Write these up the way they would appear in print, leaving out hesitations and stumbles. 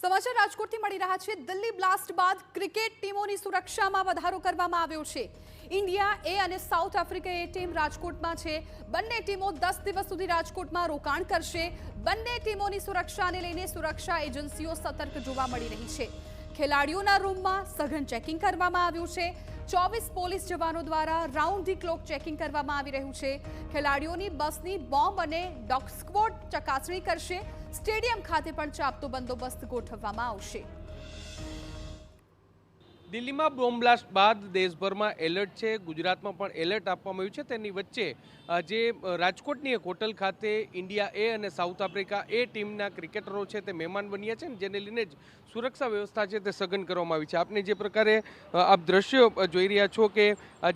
સમાચાર રાજકોટથી મળી રહ્યા છે। દિલ્હી બ્લાસ્ટ બાદ ક્રિકેટ ટીમોની સુરક્ષામાં વધારો કરવામાં આવ્યો છે। ઇન્ડિયા એ અને સાઉથ આફ્રિકા એ ટીમ રાજકોટમાં છે। બંને ટીમો 10 દિવસ સુધી રાજકોટમાં રોકાણ કરશે। બંને ટીમોની સુરક્ષાને લઈને સુરક્ષા એજન્સીઓ સતર્ક જોવા મળી રહી છે। ખેલાડીઓના રૂમમાં સઘન ચેકિંગ કરવામાં આવ્યું છે। 24 પોલીસ જવાનો દ્વારા રાઉન્ડ ધી ક્લોક ચેકિંગ કરવામાં આવી રહ્યું છે। ખેલાડીઓની બસની બોમ્બ અને ડોગ સ્ક્વોડ ચકાસણી કરશે। સ્ટેડિયમ ખાતે પણ ચાંપતો બંદોબસ્ત ગોઠવવામાં આવશે। દિલ્હીમાં બોમ્બ બ્લાસ્ટ બાદ દેશભરમાં એલર્ટ છે। ગુજરાતમાં પણ એલર્ટ આપવામાં આવ્યું છે। તેની વચ્ચે જે રાજકોટની એક હોટલ ખાતે ઇન્ડિયા એ અને સાઉથ આફ્રિકા એ ટીમના ક્રિકેટરો છે તે મહેમાન બન્યા છે, જેને લઈને જ સુરક્ષા વ્યવસ્થા છે તે સઘન કરવામાં આવી છે। આપને જે પ્રકારે આપ દ્રશ્યો જોઈ રહ્યા છો કે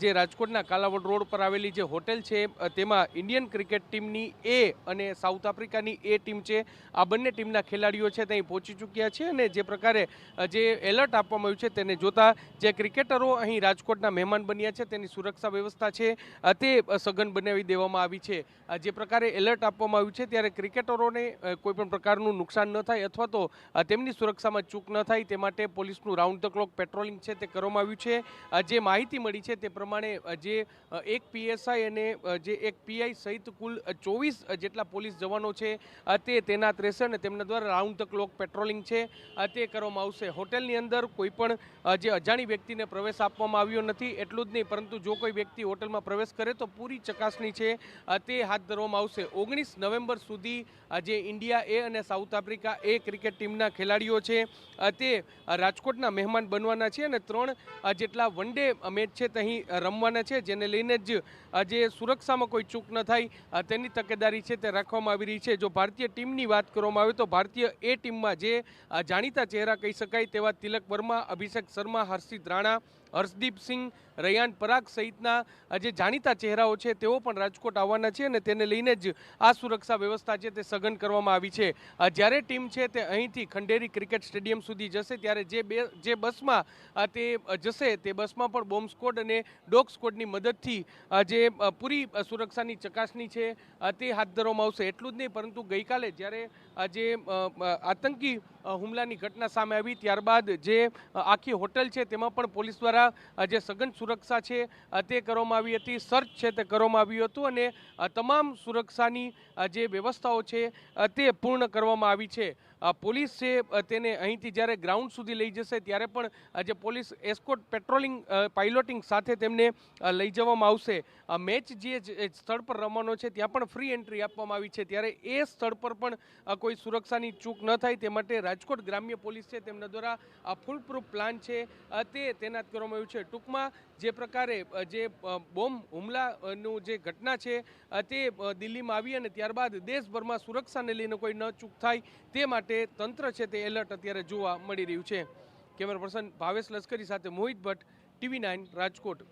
જે રાજકોટના કાલાવડ રોડ પર આવેલી જે હોટેલ છે તેમાં ઇન્ડિયન ક્રિકેટ ટીમની એ અને સાઉથ આફ્રિકાની એ ટીમ છે, આ બંને ટીમના ખેલાડીઓ છે તે અહીં પહોંચી ચૂક્યા છે। અને જે પ્રકારે જે એલર્ટ આપવામાં આવ્યું છે તેને જોતા જે ક્રિકેટરો અહીં રાજકોટના મહેમાન બન્યા છે તેની સુરક્ષા વ્યવસ્થા છે તે સઘન બનાવી દેવામાં આવી છે। જે પ્રકારે એલર્ટ આપવામાં આવ્યું છે ત્યારે ક્રિકેટરોને કોઈ પણ પ્રકારનું નુકસાન ન થાય અથવા તો તેમની સુરક્ષામાં ચૂક ન થાય તે માટે પોલીસનું રાઉન્ડ ધ ક્લોક પેટ્રોલિંગ છે તે કરવામાં આવ્યું છે। જે માહિતી મળી છે તે પ્રમાણે જે એક પીએસઆઈ અને જે એક પીઆઈ સહિત કુલ 24 જેટલા પોલીસ જવાનો છે તે તૈનાત રહેશે અને તેમના દ્વારા રાઉન્ડ ધ ક્લોક પેટ્રોલિંગ છે તે કરવામાં આવશે। હોટેલની અંદર કોઈ પણ જે અજાણી વ્યક્તિને પ્રવેશ આપવામાં આવ્યો નથી। એટલું જ નહીં, પરંતુ જો કોઈ વ્યક્તિ હોટલમાં પ્રવેશ કરે તો પૂરી ચકાસણી છે તે હાથ ધરવામાં આવશે। 19 નવેમ્બર સુધી જે ઇન્ડિયા એ અને સાઉથ આફ્રિકા એ ક્રિકેટ ટીમના ખેલાડીઓ છે તે રાજકોટના મહેમાન બનવાના છે અને 3 જેટલા વન ડે મેચ છે તે અહીં રમવાના છે, જેને લઈને જ જે સુરક્ષામાં કોઈ ચૂક ન થાય તેની તકેદારી છે તે રાખવામાં આવી રહી છે। જો ભારતીય ટીમની વાત કરવામાં આવે તો ભારતીય એ ટીમમાં જે જાણીતા ચહેરા કહી શકાય તેવા તિલક વર્મા, અભિષેક શર્મા, હર્ષિત રાણા, હર્ષદીપ સિંહ, રયાન પરાગ સહિતના જે જાણીતા ચહેરાઓ છે તેઓ પણ રાજકોટ આવવાના છે અને તેને લઈને જ આ સુરક્ષા વ્યવસ્થા છે તે સઘન કરવામાં આવી છે। જ્યારે ટીમ છે તે અહીંથી ખંડેરી ક્રિકેટ સ્ટેડિયમ સુધી જશે ત્યારે જે બસમાં તે જશે તે બસમાં પણ બોમ્બ સ્ક્વોડ અને ડોગ સ્ક્વોડની મદદથી જે પૂરી સુરક્ષાની ચકાસણી છે તે હાથ ધરવામાં આવશે। એટલું જ નહીં, પરંતુ ગઈકાલે જ્યારે જે આતંકી હુમલાની ઘટના સામે આવી ત્યારબાદ જે આખી હોટલ છે તેમાં પણ પોલીસ દ્વારા જે સઘન સુરક્ષા છે તે કરવામાં આવી હતી। સર્ચ છે તે કરવામાં આવ્યું હતું અને તમામ સુરક્ષાની જે વ્યવસ્થાઓ છે તે પૂર્ણ કરવામાં આવી છે। પોલીસ છે તેને અહીંથી જ્યારે ગ્રાઉન્ડ સુધી લઈ જશે ત્યારે પણ જે પોલીસ એસ્કોર્ટ પેટ્રોલિંગ પાઇલોટિંગ સાથે તેમને લઈ જવામાં આવશે। મેચ જે સ્થળ પર રમવાનો છે ત્યાં પણ ફ્રી એન્ટ્રી આપવામાં આવી છે, ત્યારે એ સ્થળ પર પણ કોઈ સુરક્ષાની ચૂક ન થાય તે માટે રાજકોટ ગ્રામ્ય પોલીસ છે તેમના દ્વારા ફૂલ પ્રૂફ પ્લાન છે તે તૈનાત કરવામાં આવ્યું છે। ટૂંકમાં જે પ્રકારે જે બોમ્બ હુમલાનું જે ઘટના છે તે દિલ્હીમાં આવી અને ત્યારબાદ દેશભરમાં સુરક્ષાને લઈને કોઈ ન ચૂક થાય તે માટે તંત્ર છે તે એલર્ટ અત્યારે જોવા મળી રહ્યું છે। કેમેરા પર્સન ભાવેશ લશ્કરી સાથે મોહિત ભટ્ટ, TV9 રાજકોટ।